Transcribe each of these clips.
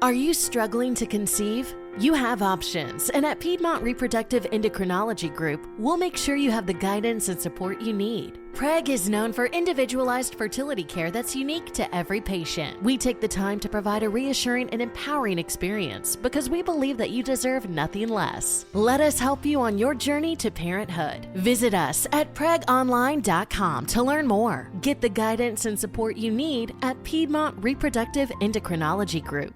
Are you struggling to conceive? You have options, and at Piedmont Reproductive Endocrinology Group, we'll make sure you have the guidance and support you need. PREG is known for individualized fertility care that's unique to every patient. We take the time to provide a reassuring and empowering experience because we believe that you deserve nothing less. Let us help you on your journey to parenthood. Visit us at pregonline.com to learn more. Get the guidance and support you need at Piedmont Reproductive Endocrinology Group.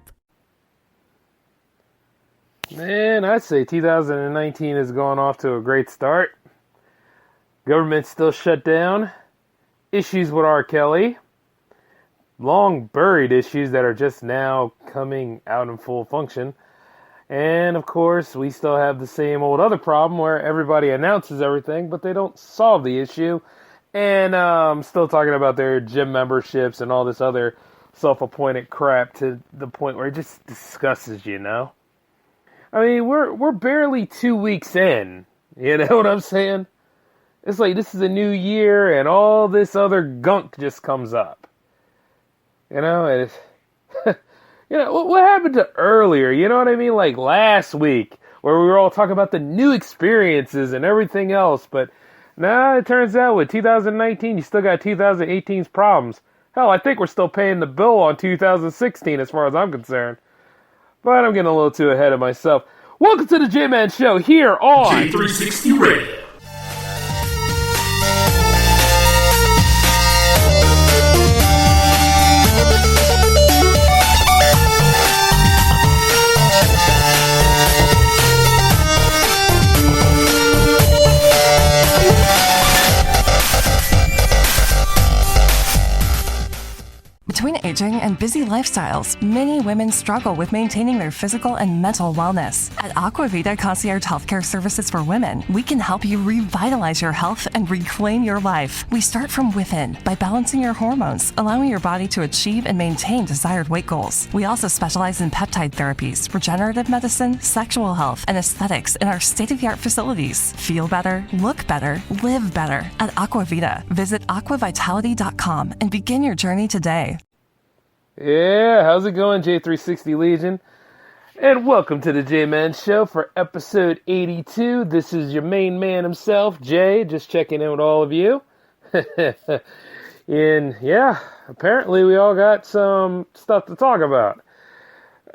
Man, I'd say 2019 is going off to a great start. Government's still shut down. Issues with R.Kelly. Long buried issues that are just now coming out in full function. And of course, we still have the same old other problem where everybody announces everything, but they don't solve the issue. And still talking about their gym memberships and all this other self-appointed crap to the point where it just disgusts you, know? I mean, we're barely 2 weeks in. You know what I'm saying? It's like this is a new year and all this other gunk just comes up. You know, and it's, you know, what happened to earlier? You know what I mean? Like last week where we were all talking about the new experiences and everything else. But now it turns out with 2019, you still got 2018's problems. Hell, I think we're still paying the bill on 2016 as far as I'm concerned. But I'm getting a little too ahead of myself. Welcome to the J-Man Show here on J360 Radio. Between aging and busy lifestyles, many women struggle with maintaining their physical and mental wellness. At Aquavita Concierge Healthcare Services for Women, we can help you revitalize your health and reclaim your life. We start from within by balancing your hormones, allowing your body to achieve and maintain desired weight goals. We also specialize in peptide therapies, regenerative medicine, sexual health, and aesthetics in our state-of-the-art facilities. Feel better, look better, live better at Aquavita. Visit aquavitality.com and begin your journey today. Yeah, how's it going, J360 Legion? And welcome to the J-Man Show for episode 82. This is your main man himself, Jay, just checking in with all of you. And yeah, apparently we all got some stuff to talk about.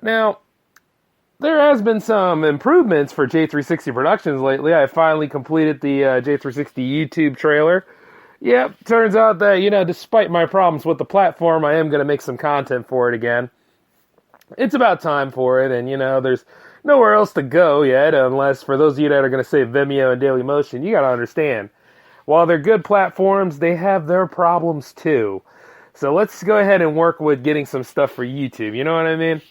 Now, there has been some improvements for J360 Productions lately. I finally completed the J360 YouTube trailer. Yep, turns out that, you know, despite my problems with the platform, I am going to make some content for it again. It's about time for it, and, you know, there's nowhere else to go yet, unless for those of you that are going to say Vimeo and Dailymotion, you got to understand, while they're good platforms, they have their problems too. So let's go ahead and work with getting some stuff for YouTube, you know what I mean?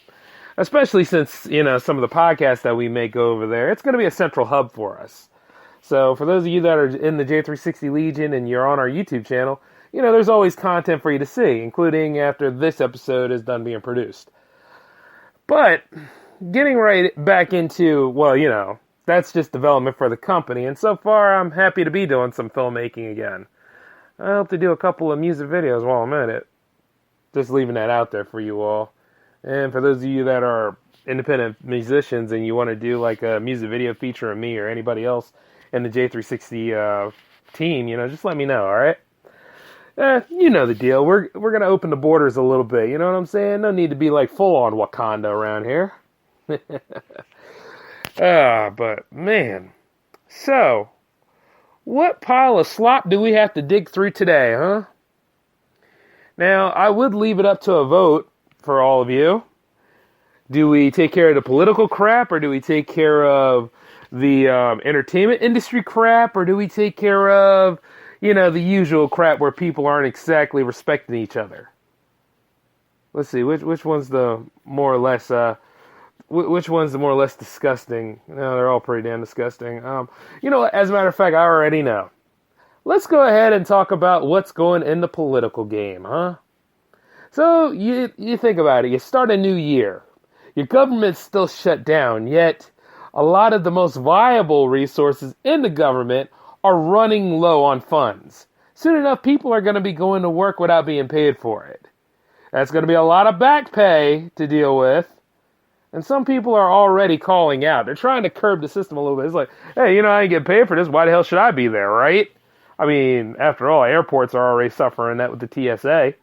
Especially since, you know, some of the podcasts that we make over there, it's going to be a central hub for us. So for those of you that are in the J360 Legion and you're on our YouTube channel, you know, there's always content for you to see, including after this episode is done being produced. But getting right back into, well, you know, that's just development for the company. And so far, I'm happy to be doing some filmmaking again. I hope to do a couple of music videos while I'm at it. Just leaving that out there for you all. And for those of you that are independent musicians and you want to do like a music video feature of me or anybody else in the J360 team, you know, just let me know, all right? You know the deal. We're going to open the borders a little bit, you know what I'm saying? No need to be like full-on Wakanda around here. But, man. So, what pile of slop do we have to dig through today, huh? Now, I would leave it up to a vote for all of you. Do we take care of the political crap, or do we take care of the entertainment industry crap, or do we take care of, you know, the usual crap where people aren't exactly respecting each other? Let's see, which one's the more or less which one's the more or less disgusting? No, they're all pretty damn disgusting. You know, as a matter of fact, I already know. Let's go ahead and talk about what's going in the political game, huh? So you think about it. You start a new year. Your government's still shut down, yet a lot of the most viable resources in the government are running low on funds. Soon enough, people are going to be going to work without being paid for it. That's going to be a lot of back pay to deal with. And some people are already calling out. They're trying to curb the system a little bit. It's like, hey, I ain't getting paid for this. Why the hell should I be there, right? I mean, after all, airports are already suffering that with the TSA.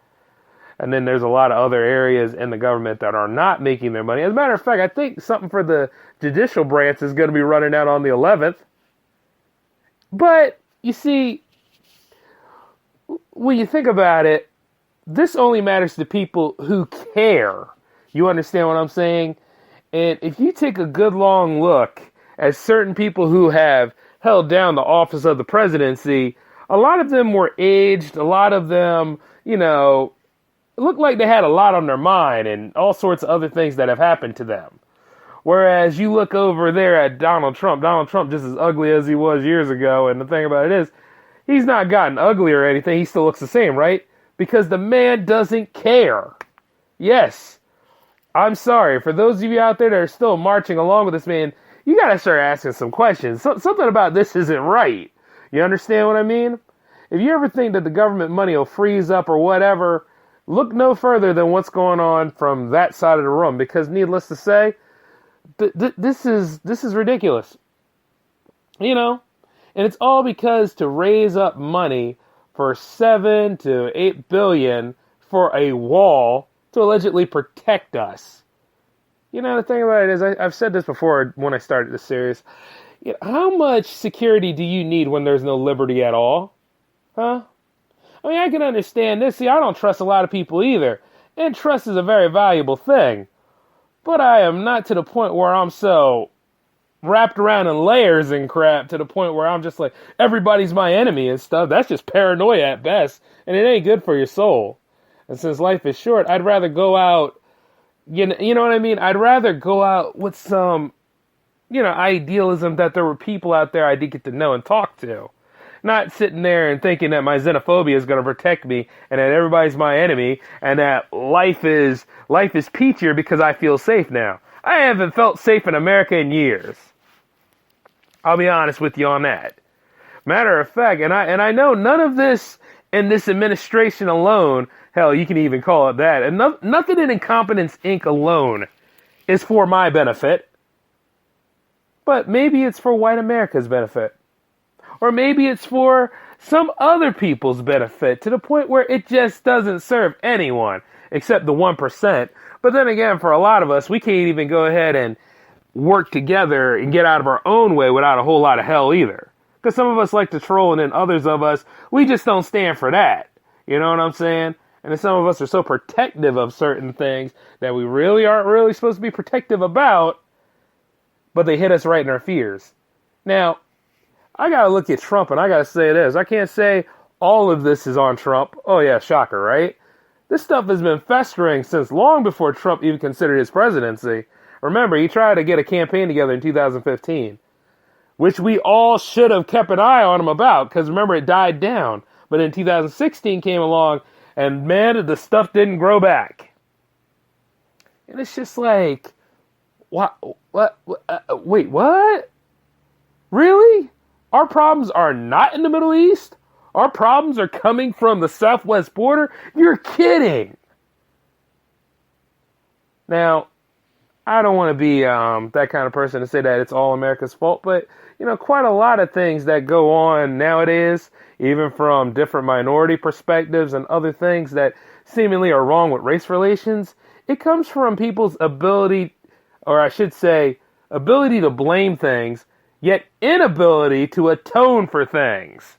And then there's a lot of other areas in the government that are not making their money. As a matter of fact, I think something for the judicial branch is going to be running out on the 11th. But, you see, when you think about it, this only matters to people who care. You understand what I'm saying? And if you take a good long look at certain people who have held down the office of the presidency, a lot of them were aged. A lot of them, looked like they had a lot on their mind and all sorts of other things that have happened to them. Whereas you look over there at Donald Trump just as ugly as he was years ago. And the thing about it is, he's not gotten ugly or anything. He still looks the same, right? Because the man doesn't care. Yes. I'm sorry. For those of you out there that are still marching along with this man, you got to start asking some questions. Something about this isn't right. You understand what I mean? If you ever think that the government money will freeze up or whatever, look no further than what's going on from that side of the room. Because needless to say, this is ridiculous. And it's all because to raise up money for 7 to 8 billion for a wall to allegedly protect us. The thing about it is, I've said this before when I started this series. How much security do you need when there's no liberty at all? Huh? I mean, I can understand this. See, I don't trust a lot of people either. And trust is a very valuable thing. But I am not to the point where I'm so wrapped around in layers and crap to the point where I'm just like, everybody's my enemy and stuff. That's just paranoia at best. And it ain't good for your soul. And since life is short, I'd rather go out, you know what I mean? I'd rather go out with some, idealism that there were people out there I did get to know and talk to. Not sitting there and thinking that my xenophobia is going to protect me and that everybody's my enemy and that life is peachier because I feel safe now. I haven't felt safe in America in years. I'll be honest with you on that. Matter of fact, and I know none of this in this administration alone, hell, you can even call it that, and nothing in Incompetence Inc. alone is for my benefit. But maybe it's for white America's benefit. Or maybe it's for some other people's benefit to the point where it just doesn't serve anyone except the 1%. But then again, for a lot of us, we can't even go ahead and work together and get out of our own way without a whole lot of hell either. Because some of us like to troll, and then others of us, we just don't stand for that. You know what I'm saying? And then some of us are so protective of certain things that we really aren't really supposed to be protective about, but they hit us right in our fears. Now, I got to look at Trump, and I got to say this. I can't say all of this is on Trump. Oh, yeah, shocker, right? This stuff has been festering since long before Trump even considered his presidency. Remember, he tried to get a campaign together in 2015, which we all should have kept an eye on him about, because remember, it died down. But then 2016 came along, and man, the stuff didn't grow back. And it's just like, wait, what? Really? Our problems are not in the Middle East? Our problems are coming from the southwest border? You're kidding. Now, I don't want to be that kind of person to say that it's all America's fault, but, quite a lot of things that go on nowadays, even from different minority perspectives and other things that seemingly are wrong with race relations, it comes from people's ability, or I should say, ability to blame things, yet inability to atone for things.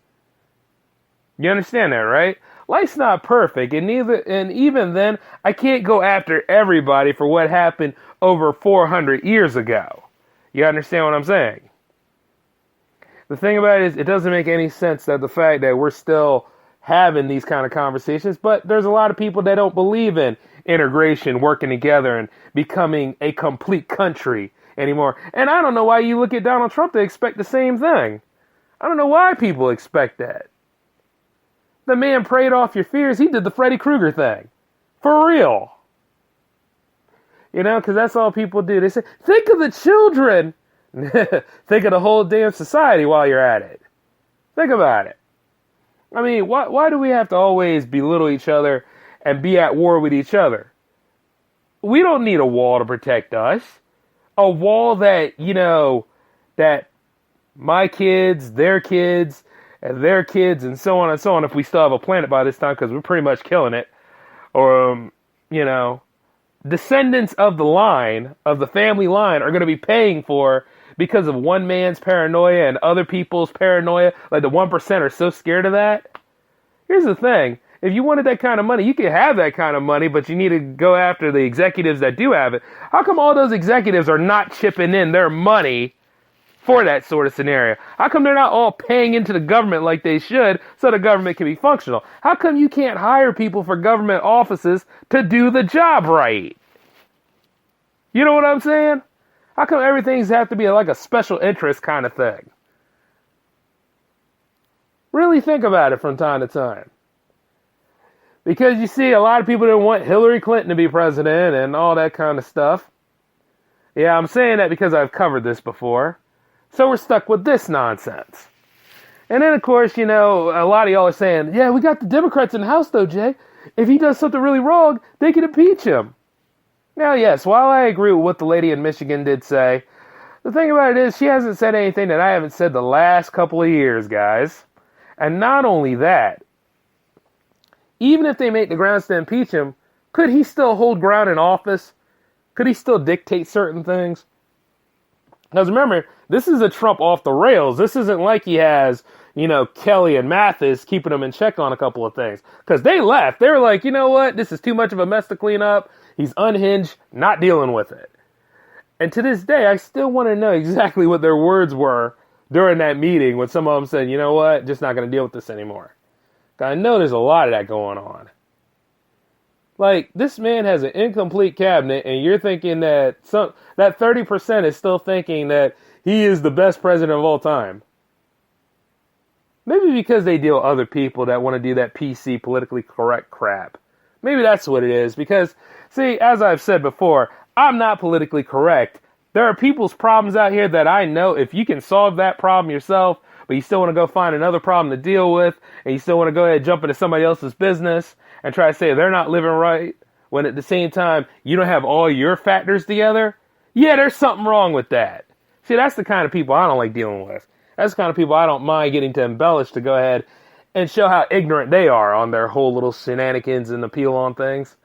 You understand that, right? Life's not perfect, and even then, I can't go after everybody for what happened over 400 years ago. You understand what I'm saying? The thing about it is, it doesn't make any sense that the fact that we're still having these kind of conversations, but there's a lot of people that don't believe in integration, working together, and becoming a complete country anymore. And I don't know why you look at Donald Trump to expect the same thing. I don't know why people expect that. The man preyed off your fears. He did the Freddy Krueger thing. For real. Because that's all people do. They say, think of the children. Think of the whole damn society while you're at it. Think about it. I mean, why do we have to always belittle each other and be at war with each other? we don't need a wall to protect us. A wall that, that my kids, and their kids, and so on and so on, if we still have a planet by this time, because we're pretty much killing it, or, descendants of the family line, are going to be paying for because of one man's paranoia and other people's paranoia. Like the 1% are so scared of that. Here's the thing. If you wanted that kind of money, you could have that kind of money, but you need to go after the executives that do have it. How come all those executives are not chipping in their money for that sort of scenario? How come they're not all paying into the government like they should so the government can be functional? How come you can't hire people for government offices to do the job right? You know what I'm saying? How come everything's have to be like a special interest kind of thing? Really think about it from time to time. Because you see, a lot of people didn't want Hillary Clinton to be president and all that kind of stuff. Yeah, I'm saying that because I've covered this before. So we're stuck with this nonsense. And then, of course, a lot of y'all are saying, yeah, we got the Democrats in the House, though, Jay. If he does something really wrong, they can impeach him. Now, yes, while I agree with what the lady in Michigan did say, the thing about it is she hasn't said anything that I haven't said the last couple of years, guys. And not only that, even if they make the grounds to impeach him, could he still hold ground in office? Could he still dictate certain things? Because remember, this is a Trump off the rails. This isn't like he has, Kelly and Mathis keeping him in check on a couple of things. Because they left. They were like, you know what? This is too much of a mess to clean up. He's unhinged, not dealing with it. And to this day, I still want to know exactly what their words were during that meeting when some of them said, you know what? Just not going to deal with this anymore. I know there's a lot of that going on. Like, this man has an incomplete cabinet, and you're thinking that that 30% is still thinking that he is the best president of all time. Maybe because they deal with other people that want to do that PC, politically correct crap. Maybe that's what it is. Because, see, as I've said before, I'm not politically correct. There are people's problems out here that I know if you can solve that problem yourself, but you still want to go find another problem to deal with, and you still want to go ahead and jump into somebody else's business and try to say they're not living right, when at the same time you don't have all your factors together, yeah, there's something wrong with that. See, that's the kind of people I don't like dealing with. That's the kind of people I don't mind getting to embellish to go ahead and show how ignorant they are on their whole little shenanigans and appeal on things.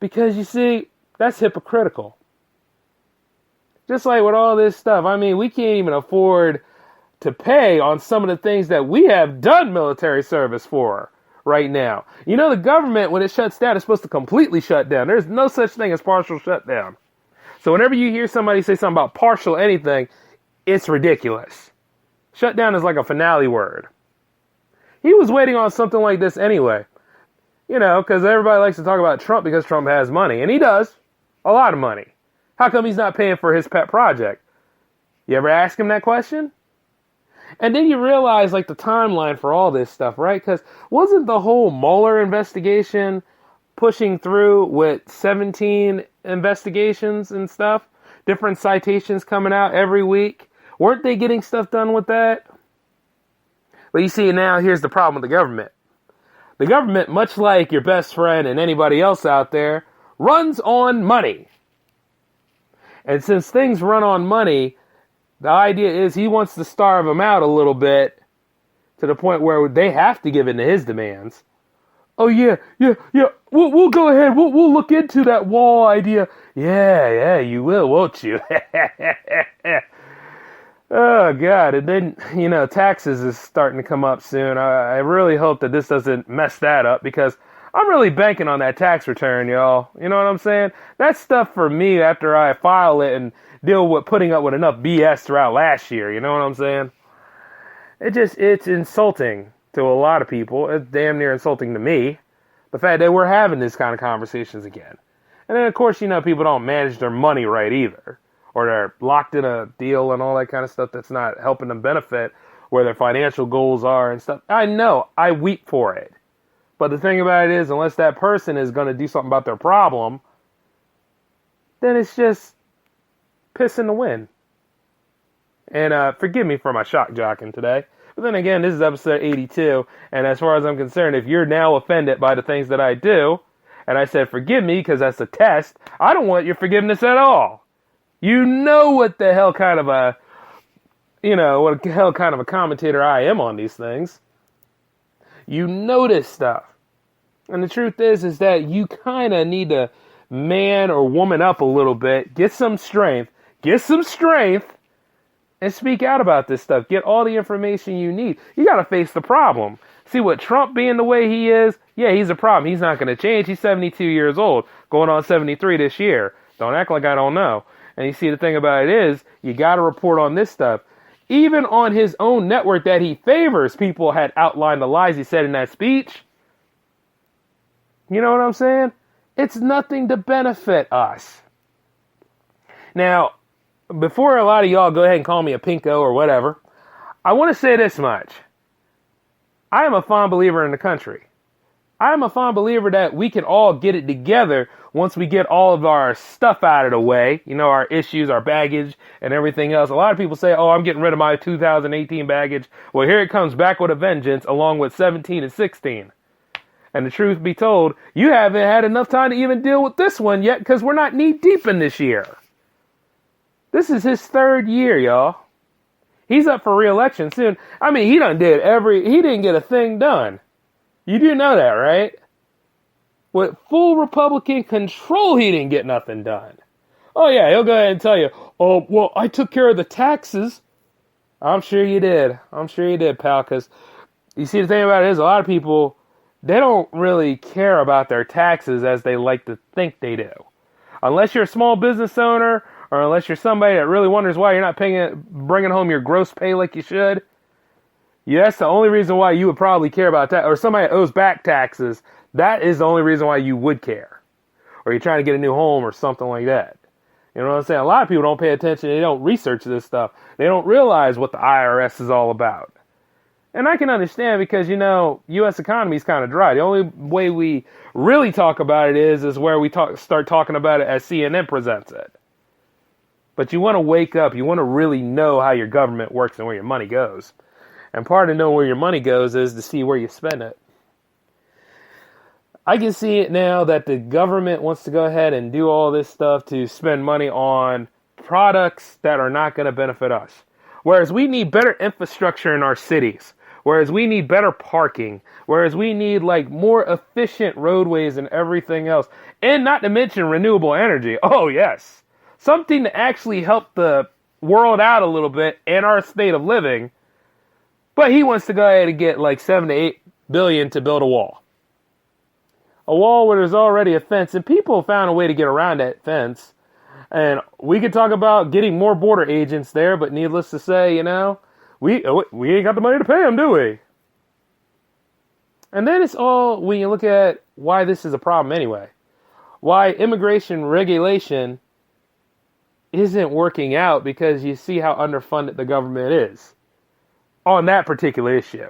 Because, you see, that's hypocritical. Just like with all this stuff, I mean, we can't even afford to pay on some of the things that we have done military service for right now. The government, when it shuts down, is supposed to completely shut down. There's no such thing as partial shutdown. So whenever you hear somebody say something about partial anything, it's ridiculous. Shutdown is like a finale word. He was waiting on something like this anyway. Because everybody likes to talk about Trump because Trump has money. And he does. A lot of money. How come he's not paying for his pet project? You ever ask him that question? And then you realize, the timeline for all this stuff, right? Because wasn't the whole Mueller investigation pushing through with 17 investigations and stuff? Different citations coming out every week. Weren't they getting stuff done with that? But you see, now here's the problem with the government. The government, much like your best friend and anybody else out there, runs on money. And since things run on money, the idea is he wants to starve them out a little bit to the point where they have to give in to his demands. Oh, yeah. We'll go ahead. We'll look into that wall idea. Yeah, you will, won't you? Oh, God. And then, taxes is starting to come up soon. I really hope that this doesn't mess that up because I'm really banking on that tax return, y'all. You know what I'm saying? That's stuff for me after I file it and deal with putting up with enough BS throughout last year. You know what I'm saying? It's insulting to a lot of people. It's damn near insulting to me. The fact that we're having this kind of conversations again. And then, of course, people don't manage their money right either. Or they're locked in a deal and all that kind of stuff that's not helping them benefit where their financial goals are and stuff. I know. I weep for it. But the thing about it is, unless that person is going to do something about their problem, then it's just piss in the wind. And forgive me for my shock jocking today. But then again, this is episode 82. And as far as I'm concerned, if you're now offended by the things that I do, And I said, forgive me because that's a test. I don't want your forgiveness at all. You know what the hell kind of a, what the hell kind of a commentator I am on these things. You know this stuff. And the truth is that you kind of need to man or woman up a little bit, get some strength, and speak out about this stuff. Get all the information you need. You got to face the problem. See what Trump being the way he is? Yeah, he's a problem. He's not going to change. He's 72 years old, going on 73 this year. Don't act like I don't know. And you see, the thing about it is, you got to report on this stuff. Even on his own network that he favors, people had outlined the lies he said in that speech. You know what I'm saying? It's nothing to benefit us. Now, before a lot of y'all go ahead and call me a pinko or whatever, I want to say this much. I am a fond believer in the country. I am a fond believer that we can all get it together once we get all of our stuff out of the way, our issues, our baggage, and everything else. A lot of people say, oh, I'm getting rid of my 2018 baggage. Well, here it comes back with a vengeance along with 17 and 16. And the truth be told, you haven't had enough time to even deal with this one yet because we're not knee deep in this year. This is his third year, y'all. He's up for re-election soon. I mean, he didn't get a thing done. You do know that, right? With full Republican control, he didn't get nothing done. Oh yeah, he'll go ahead and tell you, oh, well, I took care of the taxes. I'm sure you did. Pal, because you see, the thing about it is a lot of people, they don't really care about their taxes as they like to think they do. Unless you're a small business owner, or unless you're somebody that really wonders why you're not bringing home your gross pay like you should. Yeah, that's the only reason why you would probably care about that. Or somebody that owes back taxes, that is the only reason why you would care. Or you're trying to get a new home or something like that. You know what I'm saying? A lot of people don't pay attention. They don't research this stuff. They don't realize what the IRS is all about. And I can understand because, U.S. economy is kind of dry. The only way we really talk about it is where we start talking about it as CNN presents it. But you want to wake up. You want to really know how your government works and where your money goes. And part of knowing where your money goes is to see where you spend it. I can see it now that the government wants to go ahead and do all this stuff to spend money on products that are not going to benefit us. Whereas we need better infrastructure in our cities. Whereas we need better parking. Whereas we need more efficient roadways and everything else. And not to mention renewable energy. Oh, yes. Something to actually help the world out a little bit in our state of living. But he wants to go ahead and get 7 to 8 billion to build a wall. A wall where there's already a fence, and people found a way to get around that fence. And we could talk about getting more border agents there, but needless to say, we ain't got the money to pay them, do we? And then it's all, when you look at why this is a problem anyway. Why immigration regulation isn't working out, because you see how underfunded the government is on that particular issue.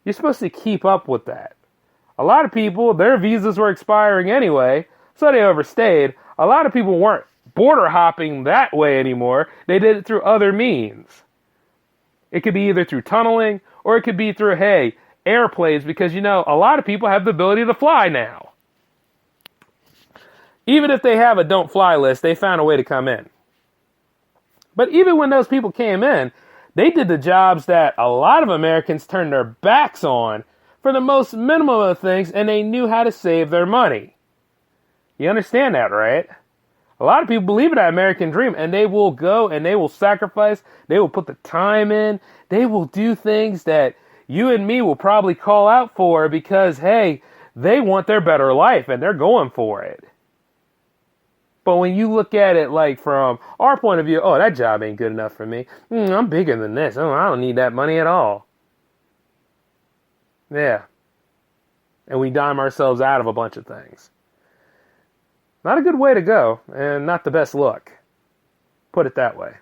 You're supposed to keep up with that. A lot of people, their visas were expiring anyway, so they overstayed. A lot of people weren't border hopping that way anymore. They did it through other means. It could be either through tunneling, or it could be through, airplanes, because, a lot of people have the ability to fly now. Even if they have a don't fly list, they found a way to come in. But even when those people came in, they did the jobs that a lot of Americans turned their backs on for the most minimum of things, and they knew how to save their money. You understand that, right? A lot of people believe in that American dream, and they will go and they will sacrifice. They will put the time in. They will do things that you and me will probably call out for because, they want their better life, and they're going for it. But when you look at it from our point of view, oh, that job ain't good enough for me. I'm bigger than this. Oh, I don't need that money at all. Yeah. And we dime ourselves out of a bunch of things. Not a good way to go, and not the best look. Put it that way.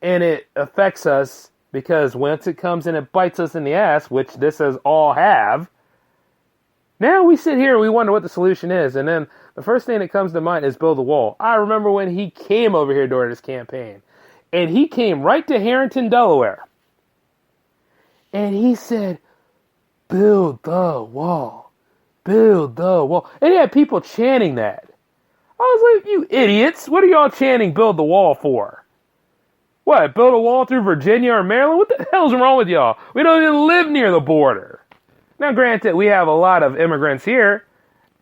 And it affects us because once it comes and it bites us in the ass, which this has all have, now we sit here and we wonder what the solution is. And then the first thing that comes to mind is build a wall. I remember when he came over here during his campaign. And he came right to Harrington, Delaware. And he said, build the wall. build the wall. And he had people chanting that. I was like, you idiots, what are y'all chanting build the wall for? What, build a wall through Virginia or Maryland? What the hell's wrong with y'all? We don't even live near the border. Now, granted, we have a lot of immigrants here,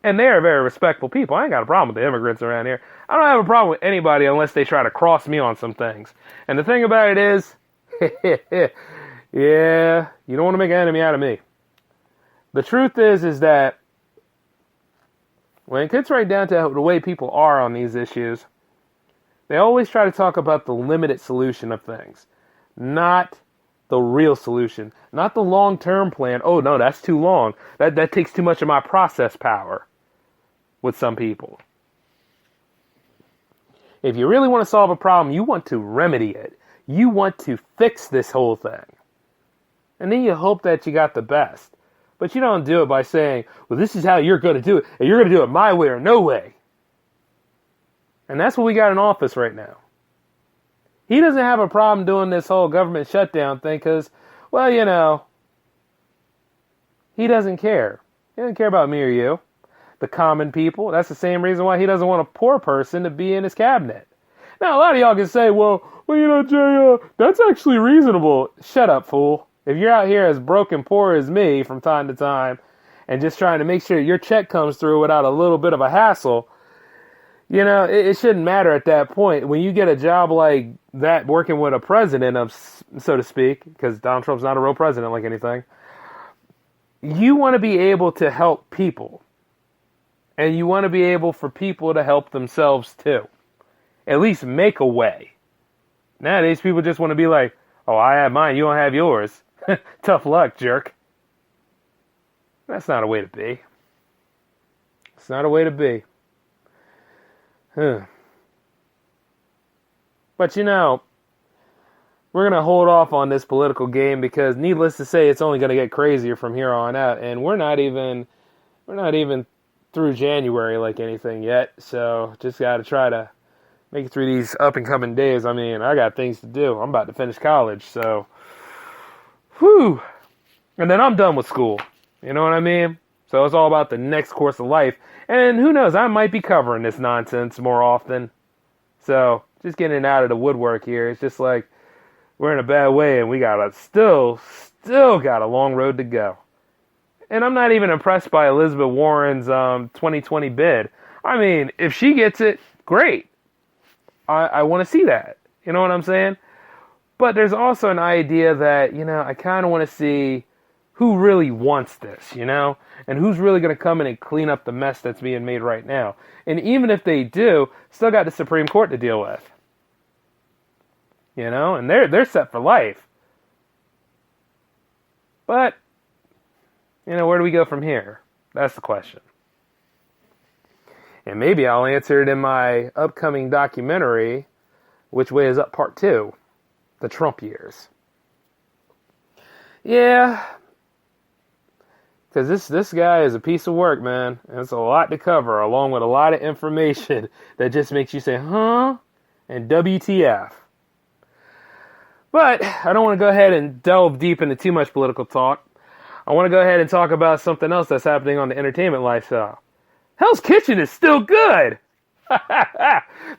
and they are very respectful people. I ain't got a problem with the immigrants around here. I don't have a problem with anybody unless they try to cross me on some things. And the thing about it is, yeah, you don't want to make an enemy out of me. The truth is that when it gets right down to the way people are on these issues, they always try to talk about the limited solution of things, not the real solution, not the long-term plan. Oh, no, that's too long. That takes too much of my process power with some people. If you really want to solve a problem, you want to remedy it. You want to fix this whole thing. And then you hope that you got the best. But you don't do it by saying, well, this is how you're going to do it, and you're going to do it my way or no way. And that's what we got in office right now. He doesn't have a problem doing this whole government shutdown thing because, well, you know, he doesn't care. He doesn't care about me or you, the common people. That's the same reason why he doesn't want a poor person to be in his cabinet. Now, a lot of y'all can say, well, you know, Jay, that's actually reasonable. Shut up, fool. If you're out here as broke and poor as me from time to time and just trying to make sure your check comes through without a little bit of a hassle, you know, it shouldn't matter at that point. When you get a job like that working with a president, of, so to speak, because Donald Trump's not a real president like anything, you want to be able to help people. And you want to be able for people to help themselves too. At least make a way. Nowadays, people just want to be like, oh, I have mine, you don't have yours. Tough luck, jerk. That's not a way to be. It's not a way to be. But you know, we're going to hold off on this political game because needless to say, it's only going to get crazier from here on out. And we're not even through January like anything yet. So just got to try to make it through these up and coming days. I mean, I got things to do. I'm about to finish college, so whew. And then I'm done with school. You know what I mean? So it's all about the next course of life. And who knows, I might be covering this nonsense more often. So just getting out of the woodwork here. It's just like we're in a bad way and we got still got a long road to go. And I'm not even impressed by Elizabeth Warren's 2020 bid. I mean, if she gets it, great. I want to see that. You know what I'm saying? But there's also an idea that, you know, I kind of want to see who really wants this, you know? And who's really going to come in and clean up the mess that's being made right now. And even if they do, still got the Supreme Court to deal with. You know? And they're set for life. But, you know, where do we go from here? That's the question. And maybe I'll answer it in my upcoming documentary, Which Way Is Up Part 2, The Trump Years. Yeah, because this guy is a piece of work, man. And it's a lot to cover, along with a lot of information that just makes you say, huh? And WTF. But I don't want to go ahead and delve deep into too much political talk. I want to go ahead and talk about something else that's happening on the entertainment lifestyle. Hell's Kitchen is still good.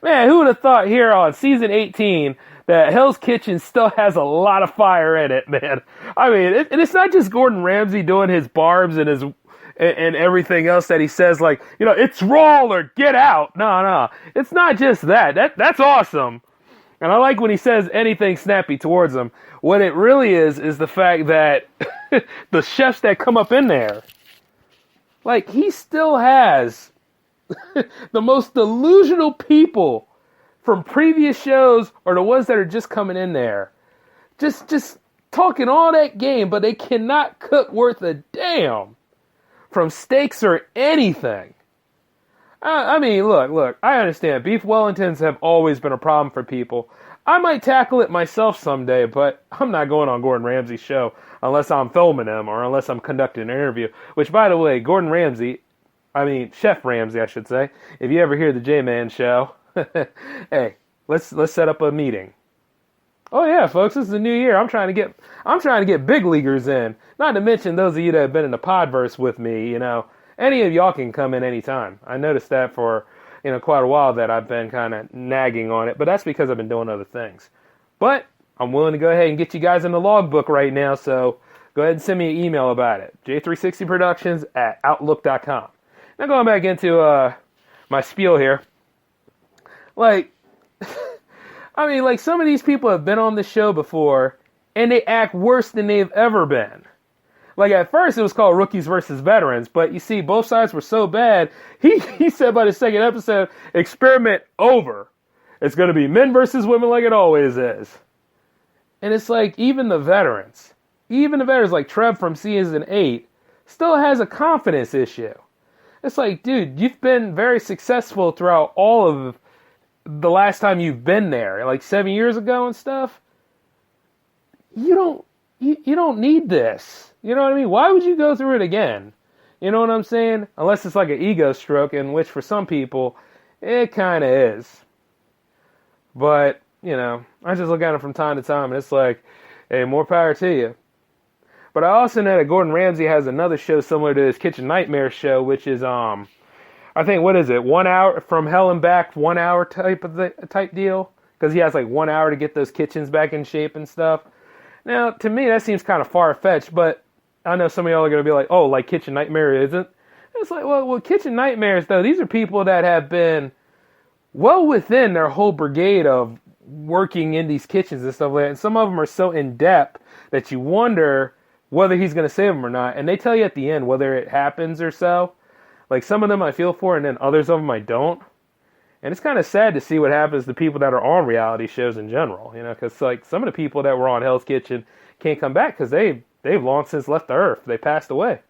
Man, who would have thought here on season 18 that Hell's Kitchen still has a lot of fire in it, man. I mean, and it's not just Gordon Ramsay doing his barbs and his and everything else that he says, like, you know, it's raw or get out. No. It's not just that. That's awesome. And I like when he says anything snappy towards him. What it really is the fact that the chefs that come up in there, like, he still has the most delusional people from previous shows or the ones that are just coming in there. Just talking all that game, but they cannot cook worth a damn from steaks or anything. I mean, look, I understand. Beef Wellingtons have always been a problem for people. I might tackle it myself someday, but I'm not going on Gordon Ramsay's show unless I'm filming him or unless I'm conducting an interview. Which, by the way, Chef Ramsay, I should say. If you ever hear the J-Man show, hey, let's set up a meeting. Oh yeah, folks, this is the new year. I'm trying to get big leaguers in. Not to mention those of you that have been in the Podverse with me, you know. any of y'all can come in anytime. I noticed that for, quite a while that I've been kind of nagging on it, but that's because I've been doing other things. But I'm willing to go ahead and get you guys in the logbook right now, so go ahead and send me an email about it. j360productions@outlook.com. Now going back into my spiel here. Like, I mean, like, some of these people have been on the show before, and they act worse than they've ever been. Like, at first, it was called Rookies versus Veterans, but you see, both sides were so bad, he said by the second episode, experiment over. It's going to be men versus women like it always is. And it's like, even the veterans like Trev from season 8, still has a confidence issue. It's like, dude, you've been very successful throughout all of the last time you've been there, like 7 years ago and stuff. You don't need this. You know what I mean? Why would you go through it again? You know what I'm saying? Unless it's like an ego stroke, in which for some people, it kind of is. But, I just look at it from time to time, and it's like, hey, more power to you. But I also know that Gordon Ramsay has another show similar to his Kitchen Nightmare show, which is, I think, what is it? 1 hour from hell and back, 1 hour type deal? Because he has like 1 hour to get those kitchens back in shape and stuff. Now, to me, that seems kind of far-fetched, but I know some of y'all are going to be like, oh, like Kitchen Nightmare isn't? It's like, well, Kitchen Nightmares, though, these are people that have been well within their whole brigade of working in these kitchens and stuff like that. And some of them are so in-depth that you wonder whether he's going to save them or not. And they tell you at the end whether it happens or so. Like, some of them I feel for, and then others of them I don't. And it's kind of sad to see what happens to people that are on reality shows in general, because like some of the people that were on Hell's Kitchen can't come back because they've long since left the earth. They passed away.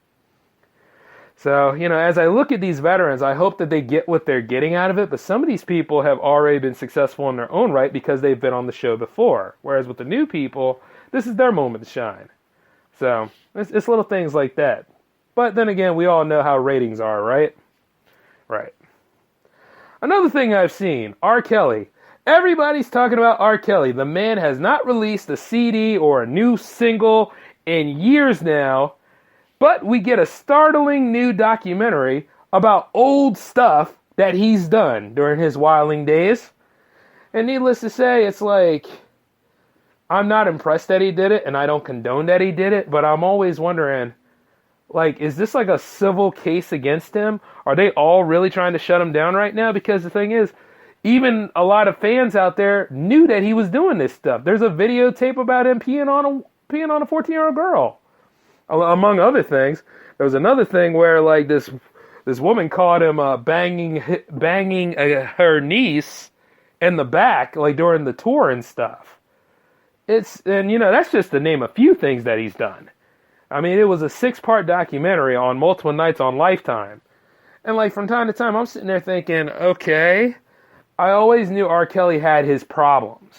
So, as I look at these veterans, I hope that they get what they're getting out of it. But some of these people have already been successful in their own right because they've been on the show before. Whereas with the new people, this is their moment to shine. So it's little things like that. But then again, we all know how ratings are, right? Right. Another thing I've seen, R.Kelly. Everybody's talking about R.Kelly. The man has not released a CD or a new single in years now, but we get a startling new documentary about old stuff that he's done during his wilding days. And needless to say, it's like, I'm not impressed that he did it, and I don't condone that he did it, but I'm always wondering, like, is this like a civil case against him? Are they all really trying to shut him down right now? Because the thing is, even a lot of fans out there knew that he was doing this stuff. There's a videotape about him peeing on a 14-year-old girl, among other things. There was another thing where like this woman caught him banging her niece in the back, like during the tour and stuff. That's just to name a few things that he's done. I mean, it was a 6-part documentary on multiple nights on Lifetime. And, like, from time to time, I'm sitting there thinking, okay, I always knew R. Kelly had his problems.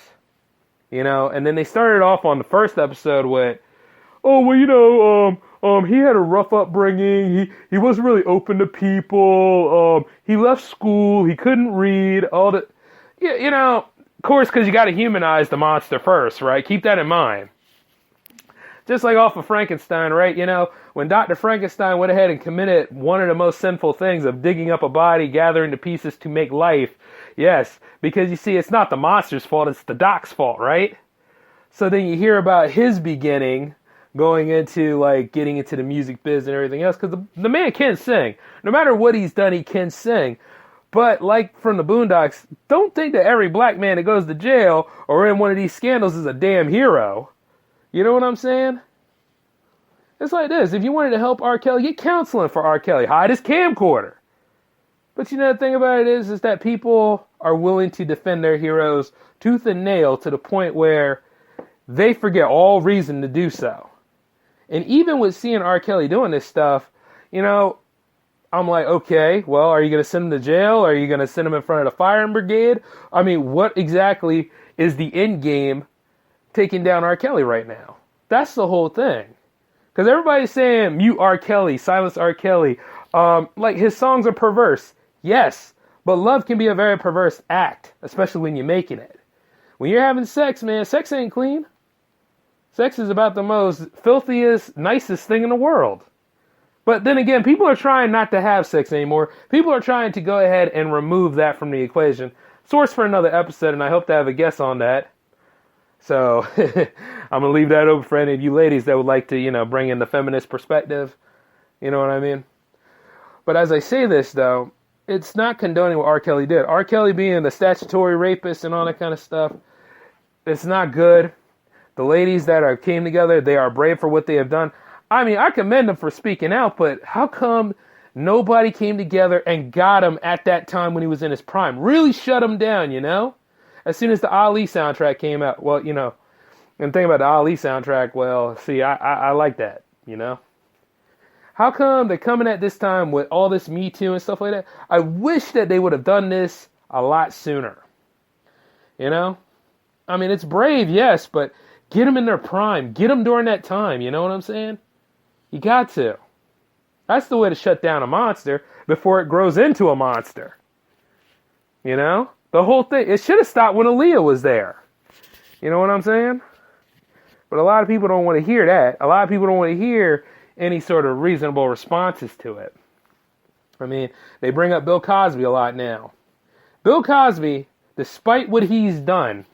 And then they started off on the first episode with, oh, well, he had a rough upbringing. He wasn't really open to people. He left school. He couldn't read. All the, of course, because you got to humanize the monster first, right? Keep that in mind. Just like off of Frankenstein, right? When Dr. Frankenstein went ahead and committed one of the most sinful things of digging up a body, gathering the pieces to make life. Yes, because you see, it's not the monster's fault, it's the doc's fault, right? So then you hear about his beginning, going into, like, getting into the music biz and everything else, because the man can sing. No matter what he's done, he can sing. But, like from the Boondocks, don't think that every black man that goes to jail or in one of these scandals is a damn hero. You know what I'm saying? It's like this. If you wanted to help R. Kelly, get counseling for R. Kelly. Hide his camcorder. But the thing about it is that people are willing to defend their heroes tooth and nail to the point where they forget all reason to do so. And even with seeing R. Kelly doing this stuff, I'm like, okay, well, are you going to send him to jail? Are you going to send him in front of the firing brigade? I mean, what exactly is the end game taking down R. Kelly right now? That's the whole thing. Because everybody's saying, mute R. Kelly, silence R. Kelly. Like, his songs are perverse. Yes, but love can be a very perverse act, especially when you're making it. When you're having sex, man, sex ain't clean. Sex is about the most filthiest, nicest thing in the world. But then again, people are trying not to have sex anymore. People are trying to go ahead and remove that from the equation. Source for another episode, and I hope to have a guest on that. So I'm going to leave that open for any of you ladies that would like to, bring in the feminist perspective. You know what I mean? But as I say this, though, it's not condoning what R. Kelly did. R. Kelly being the statutory rapist and all that kind of stuff, it's not good. The ladies that came together, they are brave for what they have done. I mean, I commend them for speaking out, but how come nobody came together and got him at that time when he was in his prime? Really shut him down, As soon as the Ali soundtrack came out, well, and the thing about the Ali soundtrack, well, see, I like that, How come they're coming at this time with all this Me Too and stuff like that? I wish that they would have done this a lot sooner. I mean, it's brave, yes, but get them in their prime. Get them during that time, you know what I'm saying? You got to. That's the way to shut down a monster before it grows into a monster. The whole thing, it should have stopped when Aaliyah was there. You know what I'm saying? But a lot of people don't want to hear that. A lot of people don't want to hear any sort of reasonable responses to it. I mean, they bring up Bill Cosby a lot now. Bill Cosby, despite what he's done,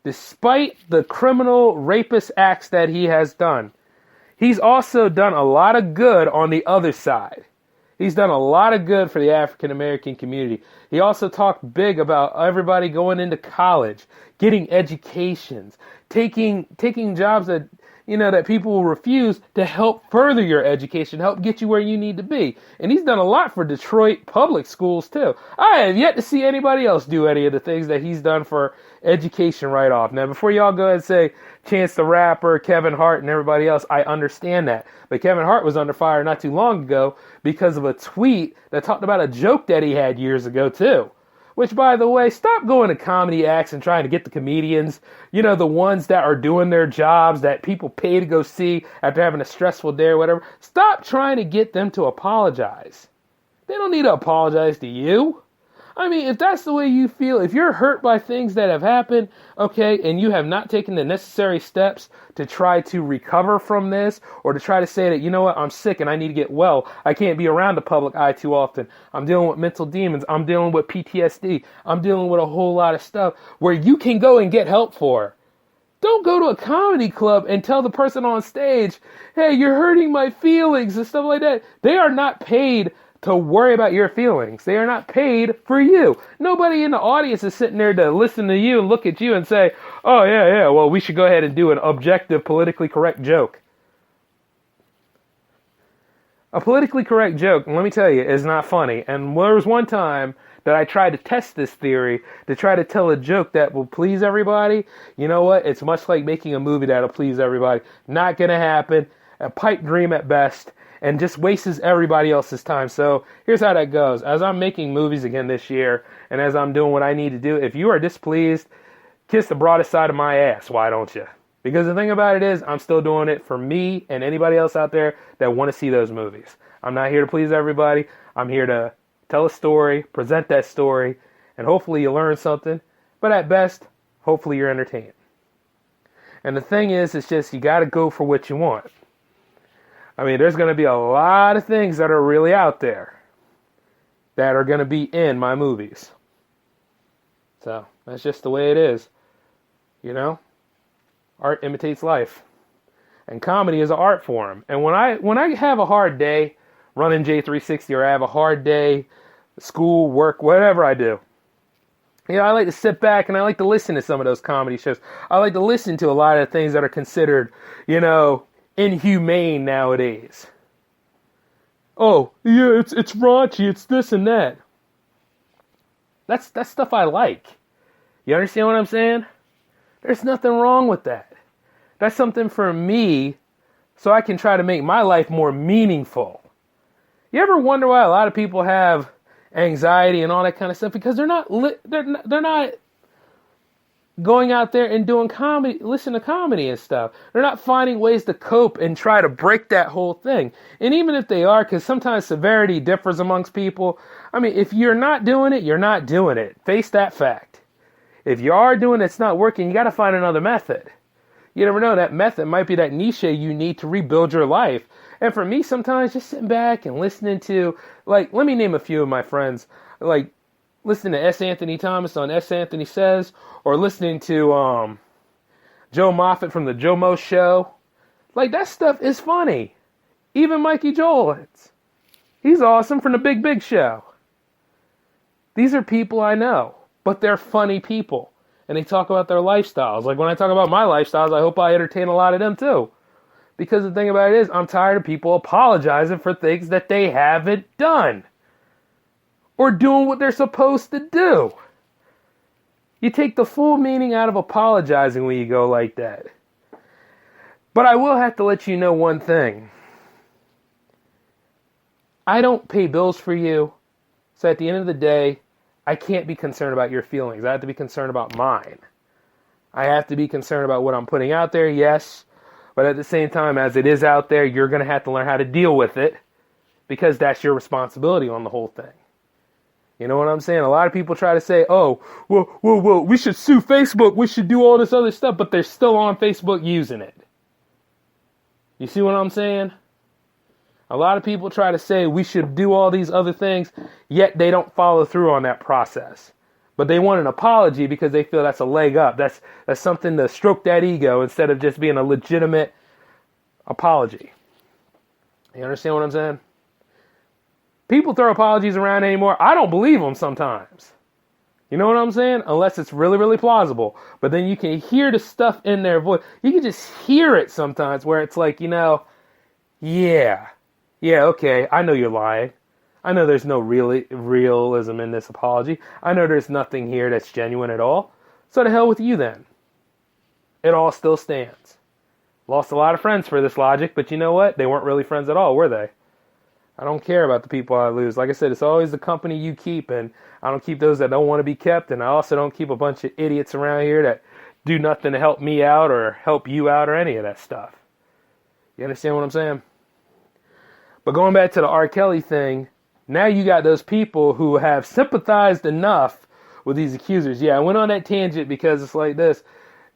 despite the criminal rapist acts that he has done, he's also done a lot of good on the other side. He's done a lot of good for the African American community. He also talked big about everybody going into college, getting educations, taking jobs that that people will refuse to help further your education, help get you where you need to be. And he's done a lot for Detroit public schools too. I have yet to see anybody else do any of the things that he's done for education right off. Now, before y'all go ahead and say Chance the Rapper, Kevin Hart, and everybody else, I understand that. But Kevin Hart was under fire not too long ago because of a tweet that talked about a joke that he had years ago too. Which, by the way, stop going to comedy acts and trying to get the comedians, the ones that are doing their jobs that people pay to go see after having a stressful day or whatever. Stop trying to get them to apologize. They don't need to apologize to you. I mean, if that's the way you feel, if you're hurt by things that have happened, okay, and you have not taken the necessary steps to try to recover from this, or to try to say that, you know what, I'm sick and I need to get well. I can't be around the public eye too often. I'm dealing with mental demons. I'm dealing with PTSD. I'm dealing with a whole lot of stuff where you can go and get help for. Don't go to a comedy club and tell the person on stage, hey, you're hurting my feelings and stuff like that. They are not paid to worry about your feelings. They are not paid for you. Nobody in the audience is sitting there to listen to you and look at you and say, oh, yeah, well, we should go ahead and do an objective, politically correct joke. A politically correct joke, let me tell you, is not funny. And there was one time that I tried to test this theory to try to tell a joke that will please everybody. You know what? It's much like making a movie that'll please everybody. Not going to happen. A pipe dream at best. And just wastes everybody else's time. So here's how that goes. As I'm making movies again this year, and as I'm doing what I need to do, if you are displeased, kiss the broadest side of my ass, why don't you? Because the thing about it is, I'm still doing it for me and anybody else out there that want to see those movies. I'm not here to please everybody. I'm here to tell a story, present that story, and hopefully you learn something. But at best, hopefully you're entertained. And the thing is, it's just you got to go for what you want. I mean, there's going to be a lot of things that are really out there that are going to be in my movies. So, that's just the way it is. Art imitates life. And comedy is an art form. And when I have a hard day running J360, or I have a hard day, school, work, whatever I do, I like to sit back and I like to listen to some of those comedy shows. I like to listen to a lot of things that are considered, inhumane nowadays. Oh, yeah, it's raunchy, it's this and that. That's stuff I like. You understand what I'm saying? There's nothing wrong with that. That's something for me so I can try to make my life more meaningful. You ever wonder why a lot of people have anxiety and all that kind of stuff? Because they're not going out there and doing comedy, listen to comedy and stuff. They're not finding ways to cope and try to break that whole thing. And even if they are, because sometimes severity differs amongst people. I mean, if you're not doing it, you're not doing it. Face that fact. If you are doing it, it's not working, you got to find another method. You never know, that method might be that niche you need to rebuild your life And for me, sometimes just sitting back and listening to, like, let me name a few of my friends, like, listening to S. Anthony Thomas on S. Anthony Says, or listening to Joe Moffat from the Joe Mo Show. Like, that stuff is funny. Even Mikey Joel, he's awesome from the Big Big Show. These are people I know, but they're funny people. And they talk about their lifestyles. Like, when I talk about my lifestyles, I hope I entertain a lot of them too. Because the thing about it is, I'm tired of people apologizing for things that they haven't done. Or doing what they're supposed to do. You take the full meaning out of apologizing when you go like that. But I will have to let you know one thing. I don't pay bills for you. So at the end of the day, I can't be concerned about your feelings. I have to be concerned about mine. I have to be concerned about what I'm putting out there, yes. But at the same time, as it is out there, you're going to have to learn how to deal with it. Because that's your responsibility on the whole thing. You know what I'm saying? A lot of people try to say, oh, well, we should sue Facebook. We should do all this other stuff. But they're still on Facebook using it. You see what I'm saying? A lot of people try to say we should do all these other things, yet they don't follow through on that process. But they want an apology because they feel that's a leg up. That's something to stroke that ego instead of just being a legitimate apology. You understand what I'm saying? People throw apologies around anymore. I don't believe them sometimes. You know what I'm saying? Unless it's really, really plausible. But then you can hear the stuff in their voice. You can just hear it sometimes where it's like, yeah, okay, I know you're lying. I know there's no realism in this apology. I know there's nothing here that's genuine at all. So to hell with you then. It all still stands. Lost a lot of friends for this logic, but you know what? They weren't really friends at all, were they? I don't care about the people I lose. Like I said, it's always the company you keep, and I don't keep those that don't want to be kept, and I also don't keep a bunch of idiots around here that do nothing to help me out or help you out or any of that stuff. You understand what I'm saying? But going back to the R.Kelly thing, now you got those people who have sympathized enough with these accusers. Yeah, I went on that tangent because it's like this.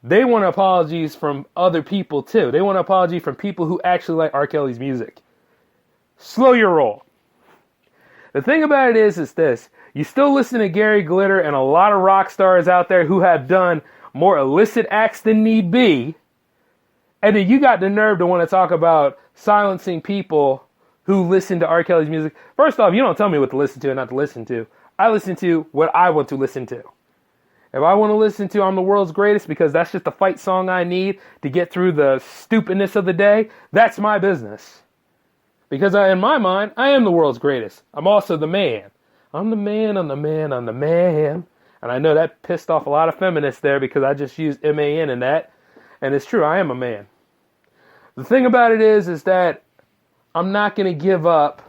They want apologies from other people too. They want an apology from people who actually like R. Kelly's music. Slow your roll. The thing about it is this. You still listen to Gary Glitter and a lot of rock stars out there who have done more illicit acts than need be. And then you got the nerve to want to talk about silencing people who listen to R. Kelly's music. First off, you don't tell me what to listen to and not to listen to. I listen to what I want to listen to. If I want to listen to I'm the World's Greatest because that's just the fight song I need to get through the stupidness of the day, that's my business. Because in my mind, I am the world's greatest. I'm also the man. I'm the man, I'm the man, I'm the man. And I know that pissed off a lot of feminists there because I just used M-A-N in that. And it's true, I am a man. The thing about it is that I'm not going to give up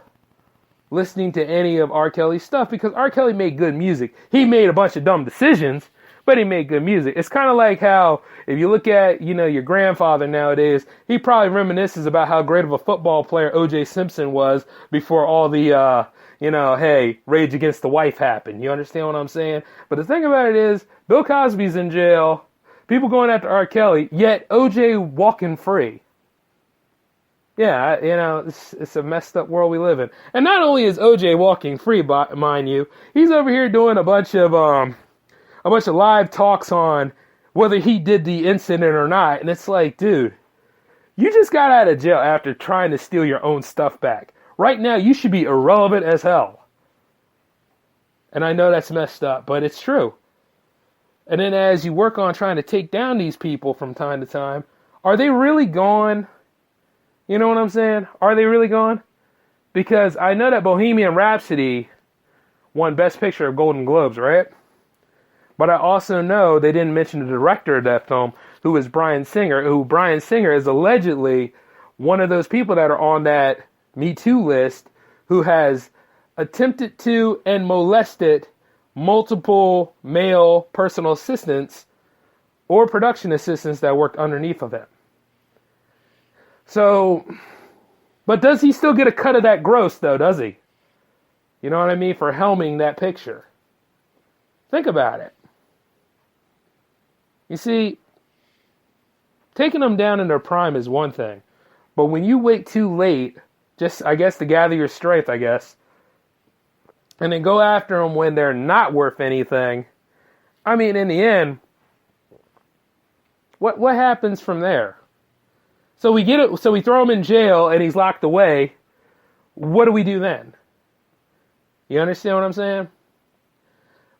listening to any of R. Kelly's stuff because R. Kelly made good music. He made a bunch of dumb decisions, but he made good music. It's kind of like how, if you look at, your grandfather nowadays, he probably reminisces about how great of a football player O.J. Simpson was before all the, hey, Rage Against the Wife happened. You understand what I'm saying? But the thing about it is, Bill Cosby's in jail, people going after R. Kelly, yet O.J. walking free. Yeah, it's a messed up world we live in. And not only is O.J. walking free, mind you, he's over here doing a bunch of live talks on whether he did the incident or not. And it's like, dude, you just got out of jail after trying to steal your own stuff back. Right now, you should be irrelevant as hell. And I know that's messed up, but it's true. And then as you work on trying to take down these people from time to time, are they really gone? You know what I'm saying? Are they really gone? Because I know that Bohemian Rhapsody won Best Picture of Golden Globes, right? But I also know they didn't mention the director of that film, who is Bryan Singer, who Bryan Singer is allegedly one of those people that are on that Me Too list who has attempted to and molested multiple male personal assistants or production assistants that worked underneath of him. So, but does he still get a cut of that gross, though, does he? You know what I mean? For helming that picture. Think about it. You see, taking them down in their prime is one thing. But when you wait too late Just, I guess, to gather your strength, I guess. And then go after them when they're not worth anything. I mean, in the end, what happens from there? So we get it. So we throw him in jail and he's locked away. What do we do then? You understand what I'm saying?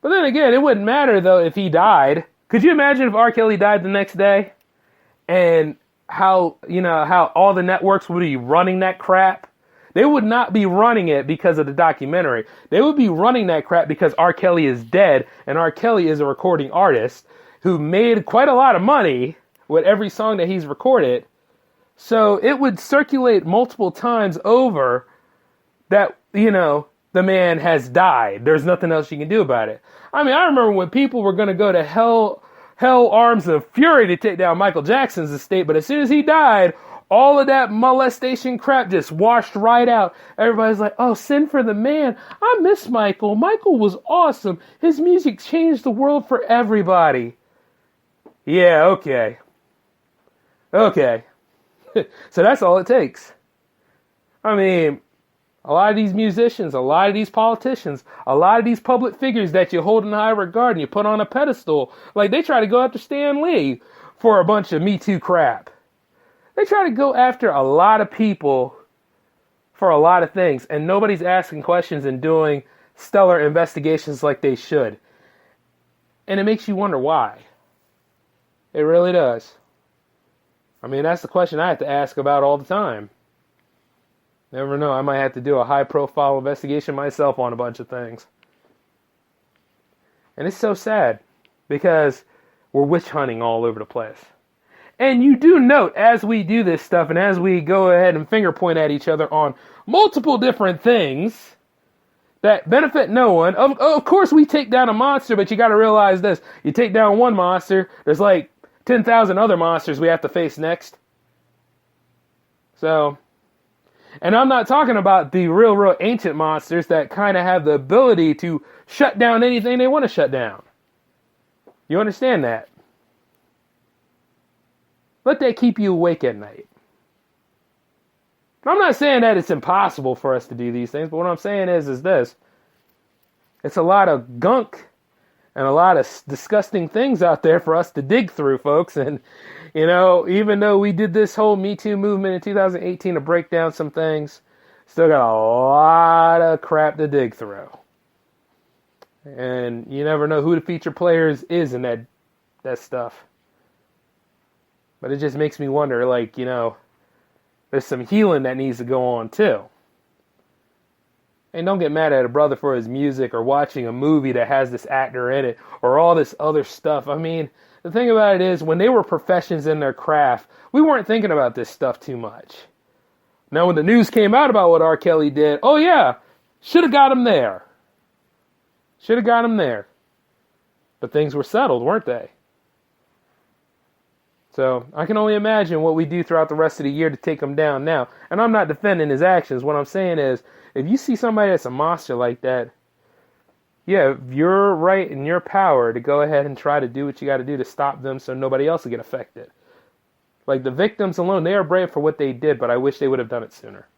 But then again, it wouldn't matter though if he died. Could you imagine if R. Kelly died the next day, and how all the networks would be running that crap? They would not be running it because of the documentary. They would be running that crap because R. Kelly is dead, and R. Kelly is a recording artist who made quite a lot of money with every song that he's recorded. So it would circulate multiple times over that, the man has died. There's nothing else you can do about it. I mean, I remember when people were going to go to hell arms of fury to take down Michael Jackson's estate, but as soon as he died, all of that molestation crap just washed right out. Everybody's like, oh, send for the man. I miss Michael. Michael was awesome. His music changed the world for everybody. Yeah, okay. Okay. So that's all it takes. I mean, a lot of these musicians, a lot of these politicians, a lot of these public figures that you hold in high regard and you put on a pedestal, like they try to go after Stan Lee for a bunch of Me Too crap. They try to go after a lot of people for a lot of things, and nobody's asking questions and doing stellar investigations like they should. And it makes you wonder why. It really does. I mean, that's the question I have to ask about all the time. Never know, I might have to do a high-profile investigation myself on a bunch of things. And it's so sad, because we're witch hunting all over the place. And you do note, as we do this stuff, and as we go ahead and finger point at each other on multiple different things that benefit no one, of course we take down a monster, but you got to realize this. You take down one monster, there's like 10,000 other monsters we have to face next. So, and I'm not talking about the real ancient monsters that kind of have the ability to shut down anything they want to shut down. You understand that? Let that keep you awake at night. I'm not saying that it's impossible for us to do these things, but what I'm saying is this. It's a lot of gunk and a lot of disgusting things out there for us to dig through, folks. And, even though we did this whole Me Too movement in 2018 to break down some things, still got a lot of crap to dig through. And you never know who the feature players is in that stuff. But it just makes me wonder, there's some healing that needs to go on, too. And don't get mad at a brother for his music or watching a movie that has this actor in it or all this other stuff. I mean, the thing about it is, when they were professions in their craft, we weren't thinking about this stuff too much. Now, when the news came out about what R. Kelly did, oh yeah, should have got him there. Should have got him there. But things were settled, weren't they? So I can only imagine what we do throughout the rest of the year to take him down now. And I'm not defending his actions. What I'm saying is, if you see somebody that's a monster like that, yeah, you're right in your power to go ahead and try to do what you got to do to stop them so nobody else will get affected. Like the victims alone, they are brave for what they did, but I wish they would have done it sooner.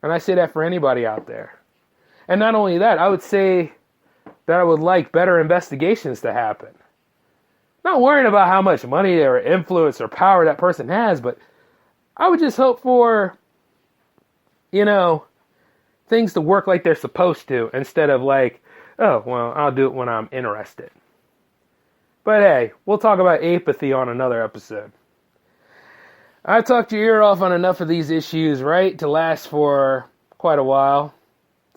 And I say that for anybody out there. And not only that, I would say that I would like better investigations to happen. Not worrying about how much money or influence or power that person has, but I would just hope for, things to work like they're supposed to, instead of like, oh, well, I'll do it when I'm interested. But hey, we'll talk about apathy on another episode. I talked your ear off on enough of these issues, right, to last for quite a while.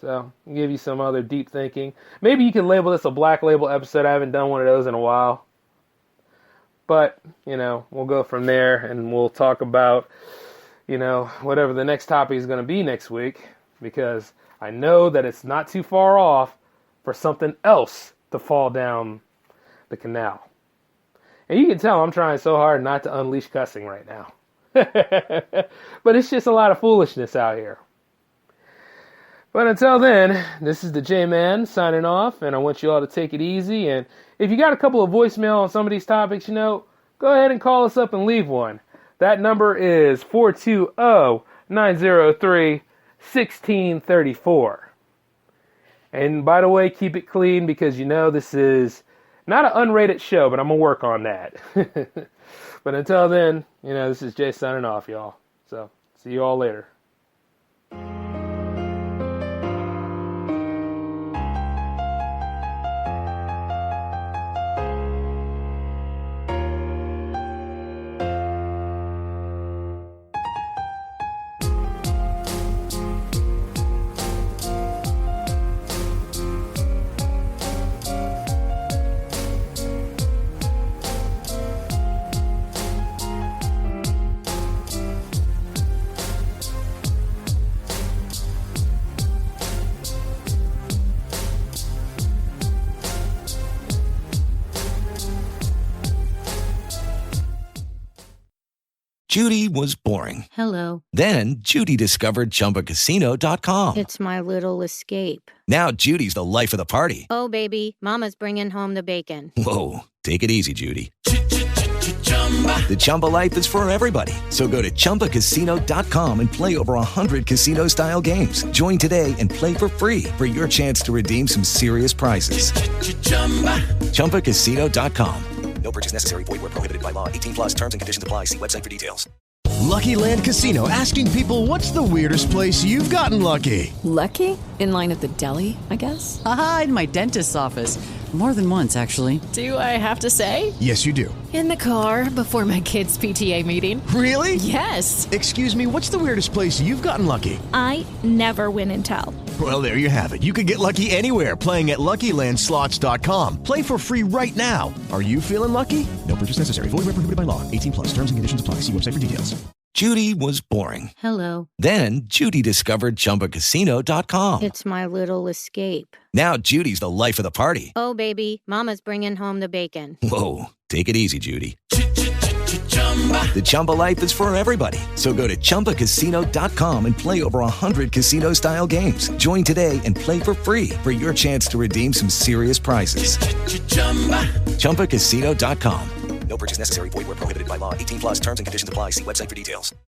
So, I'll give you some other deep thinking. Maybe you can label this a Black Label episode. I haven't done one of those in a while. But, we'll go from there and we'll talk about, whatever the next topic is going to be next week. Because I know that it's not too far off for something else to fall down the canal. And you can tell I'm trying so hard not to unleash cussing right now. But it's just a lot of foolishness out here. But until then, this is the J-Man signing off, and I want you all to take it easy. And if you got a couple of voicemail on some of these topics, go ahead and call us up and leave one. That number is 420-919-3739. 903-1634. And by the way, keep it clean because this is not an unrated show, but I'm going to work on that. But until then, this is Jay signing off, y'all. So, see you all later. Judy was boring. Hello. Then Judy discovered ChumbaCasino.com. It's my little escape. Now Judy's the life of the party. Oh, baby, mama's bringing home the bacon. Whoa, take it easy, Judy. The Chumba life is for everybody. So go to ChumbaCasino.com and play over 100 casino-style games. Join today and play for free for your chance to redeem some serious prizes. ChumbaCasino.com. No purchase necessary. Void where prohibited by law. 18 plus terms and conditions apply. See website for details. Lucky Land Casino, asking people, what's the weirdest place you've gotten lucky? Lucky? In line at the deli, I guess? Aha, in my dentist's office. More than once, actually. Do I have to say? Yes, you do. In the car before my kids' PTA meeting. Really? Yes. Excuse me, what's the weirdest place you've gotten lucky? I never win and tell. Well, there you have it. You can get lucky anywhere, playing at LuckyLandSlots.com. Play for free right now. Are you feeling lucky? No purchase necessary. Void where prohibited by law. 18 plus. Terms and conditions apply. See website for details. Judy was boring. Hello. Then Judy discovered ChumbaCasino.com. It's my little escape. Now Judy's the life of the party. Oh, baby, mama's bringing home the bacon. Whoa, take it easy, Judy. The Chumba life is for everybody. So go to ChumbaCasino.com and play over 100 casino-style games. Join today and play for free for your chance to redeem some serious prizes. ChumbaCasino.com. No purchase necessary. Void where prohibited by law. 18 plus terms and conditions apply. See website for details.